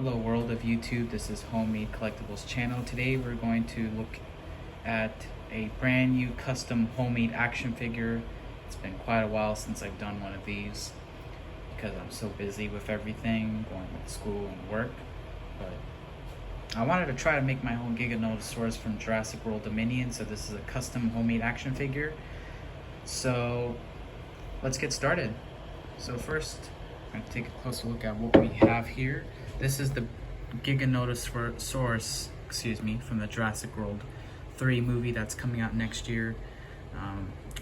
Hello world of YouTube, this is Homemade Collectibles channel. Today we're going to look at a brand new custom homemade action figure. It's been quite a while since I've done one of these because I'm so busy with everything, going to school and work. But I wanted to try to make my own Giganotosaurus from Jurassic World Dominion, so this is a custom homemade action figure. So let's get started. So first, I'm going to take a closer look at what we have here. This is the Giganotosaurus, from the Jurassic World 3 movie that's coming out next year.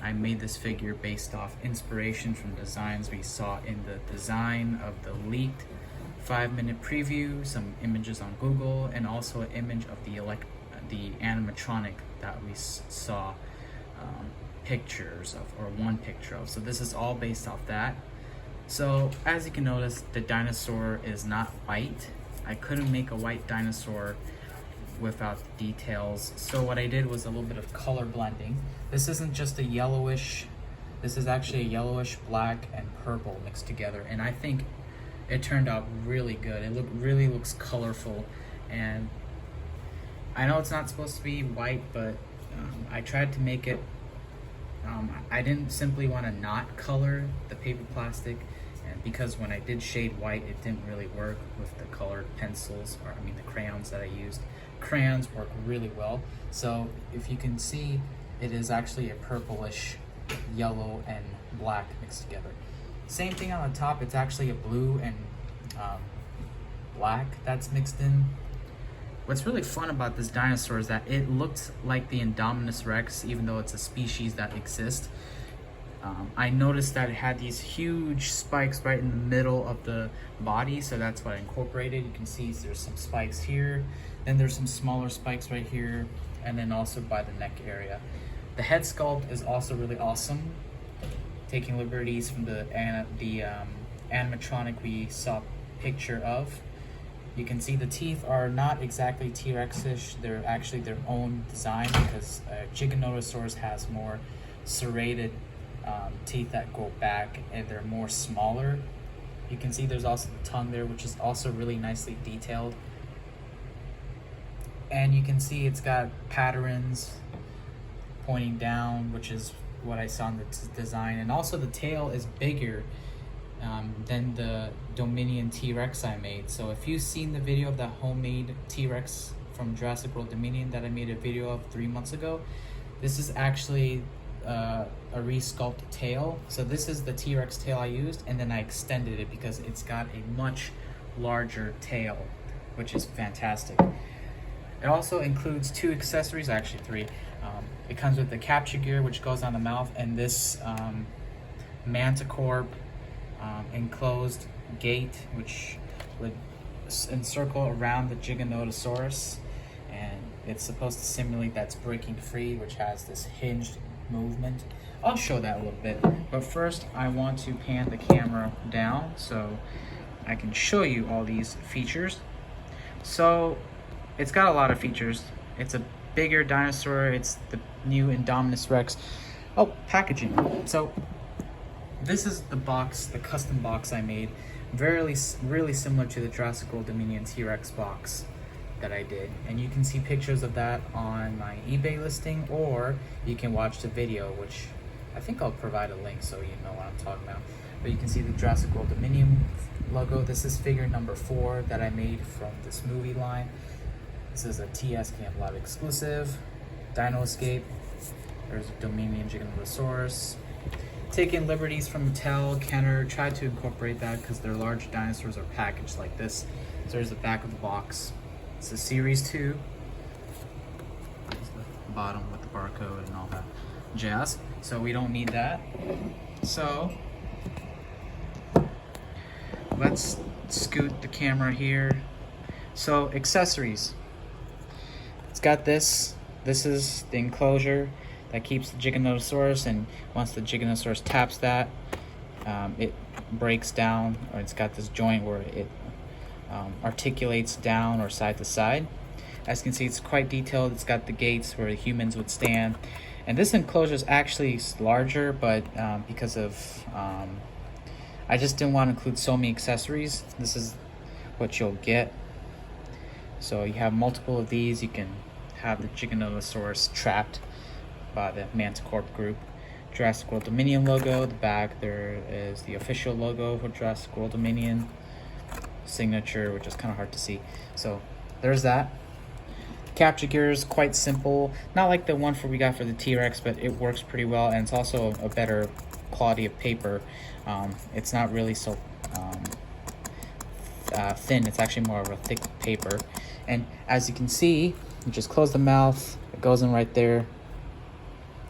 I made this figure based off inspiration from designs we saw in the design of the leaked 5-minute preview, some images on Google, and also an image of the animatronic that we saw pictures of, or one picture of. So this is all based off that. So as you can notice, the dinosaur is not white. I couldn't make a white dinosaur without the details. So what I did was a little bit of color blending. This isn't just a yellowish, this is actually a yellowish, black, and purple mixed together. And I think it turned out really good. It really looks colorful. And I know it's not supposed to be white, but I tried to make it I didn't simply want to not color the paper plastic, and because when I did shade white, it didn't really work with the colored pencils, or the crayons that I used. Crayons work really well. So if you can see, it is actually a purplish yellow and black mixed together. Same thing on the top, it's actually a blue and black that's mixed in. What's really fun about this dinosaur is that it looked like the Indominus Rex, even though it's a species that exists. I noticed that it had these huge spikes right in the middle of the body, so that's what I incorporated. You can see there's some spikes here, then there's some smaller spikes right here, and then also by the neck area. The head sculpt is also really awesome, taking liberties from the animatronic we saw a picture of. You can see the teeth are not exactly T-Rex-ish, they're actually their own design, because Giganotosaurus has more serrated teeth that go back, and they're more smaller. You can see there's also the tongue there, which is also really nicely detailed. And you can see it's got patterns pointing down, which is what I saw in the design. And also the tail is bigger than the Dominion T-Rex I made. So if you've seen the video of that homemade T-Rex from Jurassic World Dominion that I made a video of 3 months ago, this is actually a resculpted tail. So this is the T-Rex tail I used, and then I extended it because it's got a much larger tail, which is fantastic. It also includes 2 accessories, actually 3. It comes with the capture gear, which goes on the mouth, and this Manticore enclosed gate, which would encircle around the Giganotosaurus, and it's supposed to simulate that's breaking free, which has this hinged movement. I'll show that a little bit, but first I want to pan the camera down so I can show you all these features. So it's got a lot of features. It's a bigger dinosaur, it's the new Indominus Rex. Oh, packaging. So this is the box, the custom box I made, really similar to the Jurassic World Dominion T-Rex box that I did. And you can see pictures of that on my eBay listing, or you can watch the video, which I think I'll provide a link so you know what I'm talking about. But you can see the Jurassic World Dominion logo. This is figure number 4 that I made from this movie line. This is a TS Camp Live exclusive. Dino Escape. There's a Dominion Giganotosaurus. Taking liberties from Mattel, Kenner, tried to incorporate that because their large dinosaurs are packaged like this. So there's the back of the box. It's a Series 2. There's the bottom with the barcode and all that jazz. So we don't need that. So let's scoot the camera here. So accessories. It's got this. This is the enclosure that keeps the Giganotosaurus, and once the Giganotosaurus taps that, it breaks down, or it's got this joint where it articulates down or side to side. As you can see, it's quite detailed. It's got the gates where the humans would stand, and this enclosure is actually larger, but because of I just didn't want to include so many accessories. This is what you'll get. So you have multiple of these. You can have the Giganotosaurus trapped by the Manticore group. Jurassic World Dominion logo. The back there is the official logo for Jurassic World Dominion. Signature, which is kind of hard to see. So there's that. Capture gear is quite simple. Not like the one we got for the T-Rex, but it works pretty well, and it's also a better quality of paper. It's not really so thin. It's actually more of a thick paper. And as you can see, you just close the mouth. It goes in right there.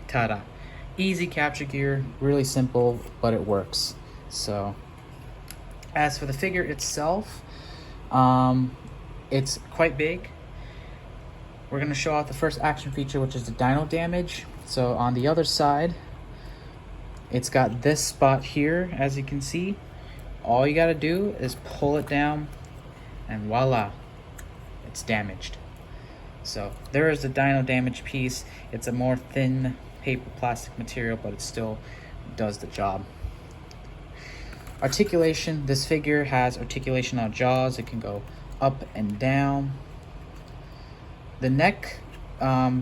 Ta-da. Easy capture gear, really simple, but it works. So as for the figure itself, it's quite big. We're going to show off the first action feature, which is the dino damage. So on the other side, it's got this spot here, as you can see. All you got to do is pull it down, and voila, it's damaged. So there is the dino damage piece. It's a more thin paper plastic material, but it still does the job. Articulation. This figure has articulation on jaws. It can go up and down. The neck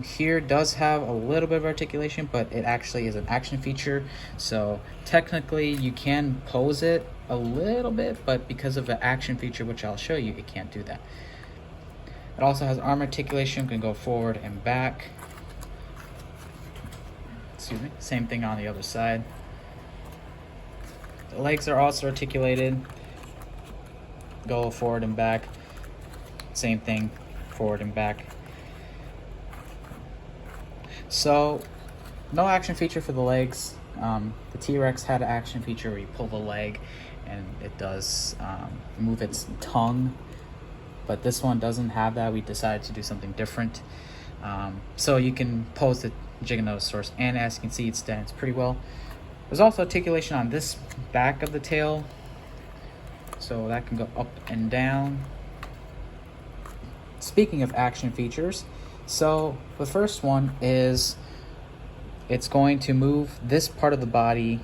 here does have a little bit of articulation, but it actually is an action feature. So technically you can pose it a little bit, but because of the action feature, which I'll show you, it can't do that. It also has arm articulation, can go forward and back. Excuse me. Same thing on the other side. The legs are also articulated. Go forward and back. Same thing, forward and back. So, no action feature for the legs. The T-Rex had an action feature where you pull the leg and it does move its tongue. But this one doesn't have that. We decided to do something different. So you can pose the Giganotosaurus, and as you can see, it stands pretty well. There's also articulation on this back of the tail, so that can go up and down. Speaking of action features, so the first one is it's going to move this part of the body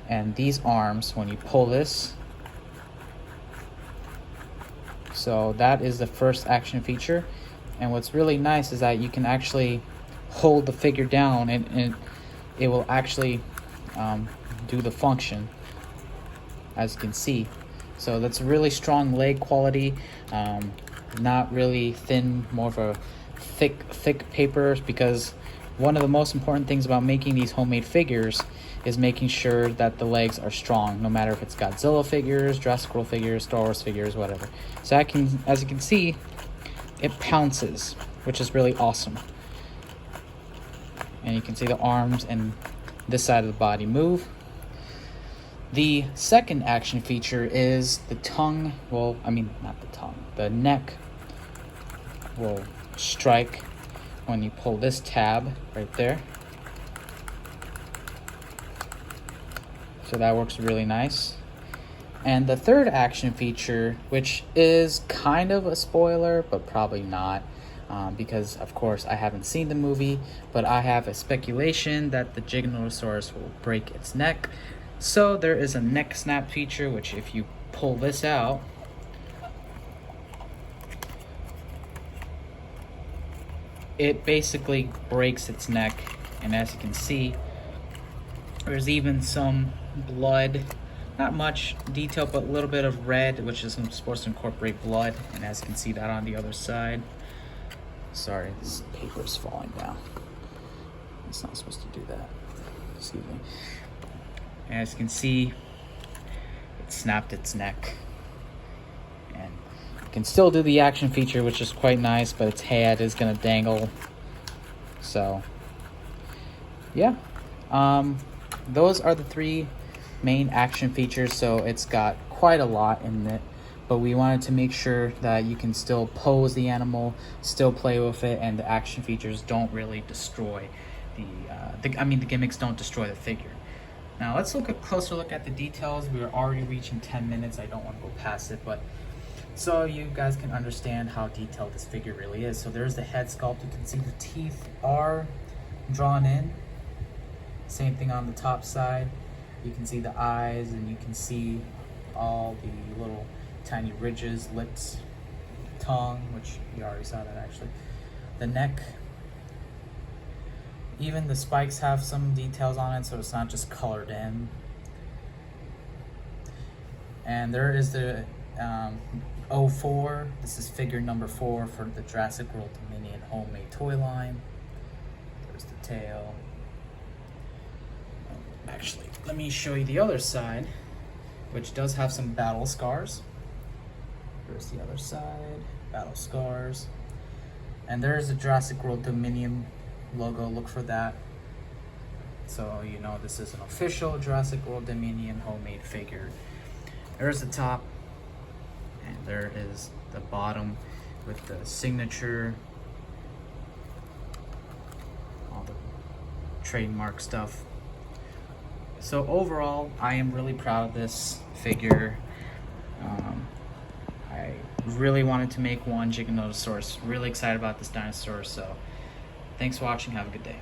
and these arms when you pull this. So that is the first action feature. And what's really nice is that you can actually hold the figure down and it will actually do the function, as you can see. So that's really strong leg quality, not really thin, more of a thick paper, because one of the most important things about making these homemade figures is making sure that the legs are strong, no matter if it's Godzilla figures, Jurassic World figures, Star Wars figures, whatever. So as you can see, it pounces, which is really awesome. And you can see the arms and this side of the body move. The second action feature is the tongue. Well, I mean, not the tongue. The neck will strike when you pull this tab right there. So that works really nice. And the third action feature, which is kind of a spoiler, but probably not, because of course I haven't seen the movie, but I have a speculation that the Giganotosaurus will break its neck. So there is a neck snap feature, which if you pull this out, it basically breaks its neck. And as you can see, there's even some blood. Not much detail, but a little bit of red, which is supposed to incorporate blood. And as you can see that on the other side. Sorry, this paper's falling down. It's not supposed to do that. Excuse me. And as you can see, it snapped its neck. And you can still do the action feature, which is quite nice, but its head is gonna dangle. So, yeah. Those are the three main action features, so it's got quite a lot in it, but we wanted to make sure that you can still pose the animal, still play with it, and the action features don't really destroy the gimmicks don't destroy the figure. Now let's look a closer look at the details. We are already reaching 10 minutes. I don't want to go past it, but so you guys can understand how detailed this figure really is. So there's the head sculpt. You can see the teeth are drawn in. Same thing on the top side. You can see the eyes, and you can see all the little tiny ridges, lips. tongue, which you already saw that actually. The neck, even the spikes have some details on it, so it's not just colored in. And there is the 04. This is figure number 4 for the Jurassic World Dominion homemade toy line. There's the tail. Actually, let me show you the other side, which does have some battle scars. There's the other side, battle scars. And there's the Jurassic World Dominion logo, look for that. So you know this is an official Jurassic World Dominion homemade figure. There's the top, and there is the bottom with the signature, all the trademark stuff. So overall, I am really proud of this figure. I really wanted to make one Giganotosaurus. Really excited about this dinosaur. So thanks for watching. Have a good day.